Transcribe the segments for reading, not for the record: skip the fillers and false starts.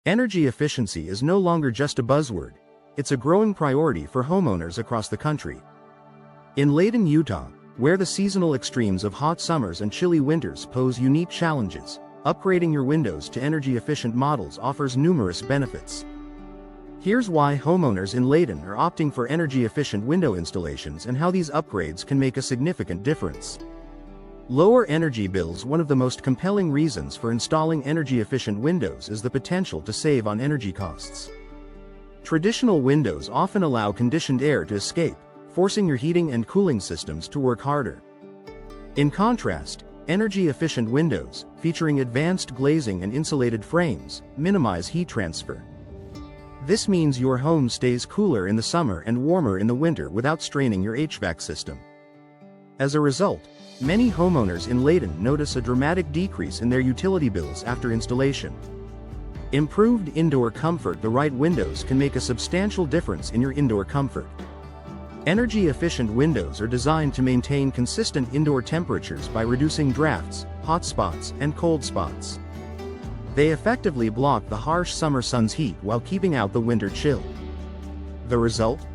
Energy efficiency is no longer just a buzzword, it's a growing priority for homeowners across the country. In Layton, Utah, where the seasonal extremes of hot summers and chilly winters pose unique challenges, upgrading your windows to energy-efficient models offers numerous benefits. Here's why homeowners in Layton are opting for energy-efficient window installations and how these upgrades can make a significant difference. Lower energy bills. One of the most compelling reasons for installing energy-efficient windows is the potential to save on energy costs. Traditional windows often allow conditioned air to escape, forcing your heating and cooling systems to work harder. In contrast, energy-efficient windows, featuring advanced glazing and insulated frames, minimize heat transfer. This means your home stays cooler in the summer and warmer in the winter without straining your HVAC system. As a result, many homeowners in Layton notice a dramatic decrease in their utility bills after installation. Improved indoor comfort. The right windows can make a substantial difference in your indoor comfort. Energy-efficient windows are designed to maintain consistent indoor temperatures by reducing drafts, hot spots, and cold spots. They effectively block the harsh summer sun's heat while keeping out the winter chill. The result?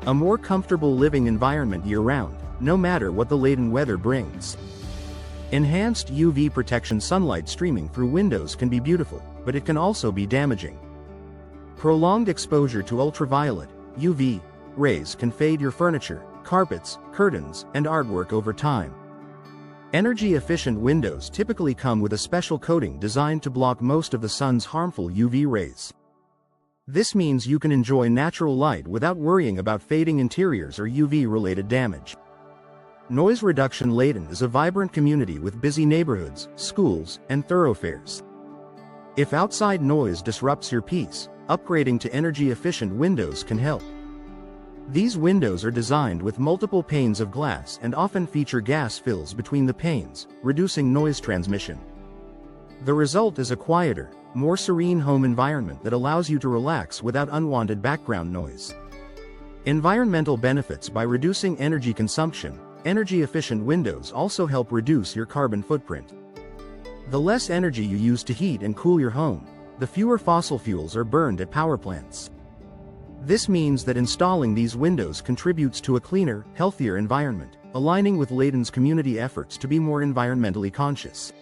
A more comfortable living environment year-round, no matter what the Layton weather brings. Enhanced UV protection. Sunlight streaming through windows can be beautiful, but it can also be damaging. Prolonged exposure to ultraviolet, UV, rays can fade your furniture, carpets, curtains, and artwork over time. Energy-efficient windows typically come with a special coating designed to block most of the sun's harmful UV rays. This means you can enjoy natural light without worrying about fading interiors or UV-related damage. Noise reduction. Layton is a vibrant community with busy neighborhoods, schools, and thoroughfares. If outside noise disrupts your peace, upgrading to energy-efficient windows can help. These windows are designed with multiple panes of glass and often feature gas fills between the panes, reducing noise transmission. The result is a quieter, more serene home environment that allows you to relax without unwanted background noise. Environmental benefits. By reducing energy consumption, energy-efficient windows also help reduce your carbon footprint. The less energy you use to heat and cool your home, the fewer fossil fuels are burned at power plants. This means that installing these windows contributes to a cleaner, healthier environment, aligning with Layton's community efforts to be more environmentally conscious.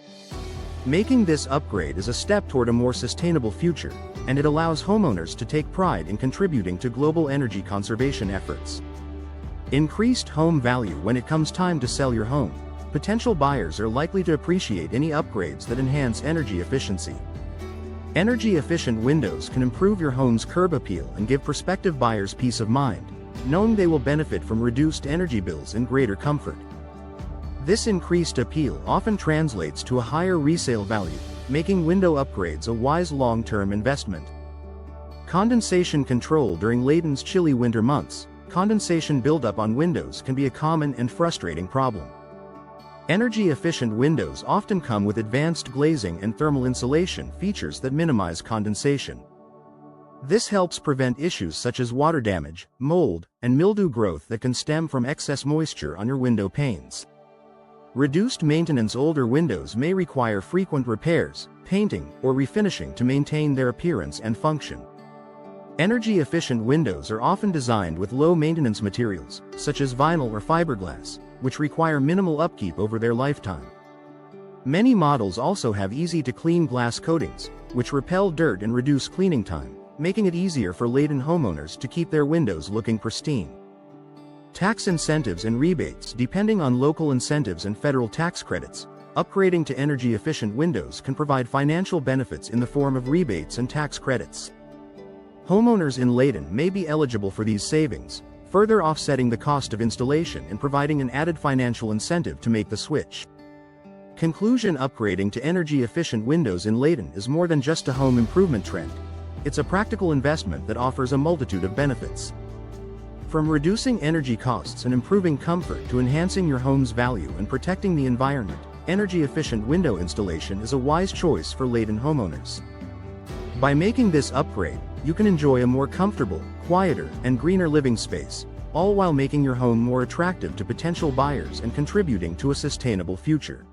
Making this upgrade is a step toward a more sustainable future, and it allows homeowners to take pride in contributing to global energy conservation efforts. Increased home value. When it comes time to sell your home, potential buyers are likely to appreciate any upgrades that enhance energy efficiency. Energy-efficient windows can improve your home's curb appeal and give prospective buyers peace of mind, knowing they will benefit from reduced energy bills and greater comfort. This increased appeal often translates to a higher resale value, making window upgrades a wise long-term investment. Condensation control. During Layton's chilly winter months, condensation buildup on windows can be a common and frustrating problem. Energy-efficient windows often come with advanced glazing and thermal insulation features that minimize condensation. This helps prevent issues such as water damage, mold, and mildew growth that can stem from excess moisture on your window panes. Reduced maintenance. Older windows may require frequent repairs, painting, or refinishing to maintain their appearance and function. Energy-efficient windows are often designed with low-maintenance materials, such as vinyl or fiberglass, which require minimal upkeep over their lifetime. Many models also have easy-to-clean glass coatings, which repel dirt and reduce cleaning time, making it easier for Layton homeowners to keep their windows looking pristine. Tax incentives and rebates. Depending on local incentives and federal tax credits, upgrading to energy-efficient windows can provide financial benefits in the form of rebates and tax credits. Homeowners in Layton may be eligible for these savings, further offsetting the cost of installation and providing an added financial incentive to make the switch. Conclusion. Upgrading to energy-efficient windows in Layton is more than just a home improvement trend. It's a practical investment that offers a multitude of benefits. From reducing energy costs and improving comfort to enhancing your home's value and protecting the environment, energy-efficient window installation is a wise choice for Layton homeowners. By making this upgrade, you can enjoy a more comfortable, quieter, and greener living space, all while making your home more attractive to potential buyers and contributing to a sustainable future.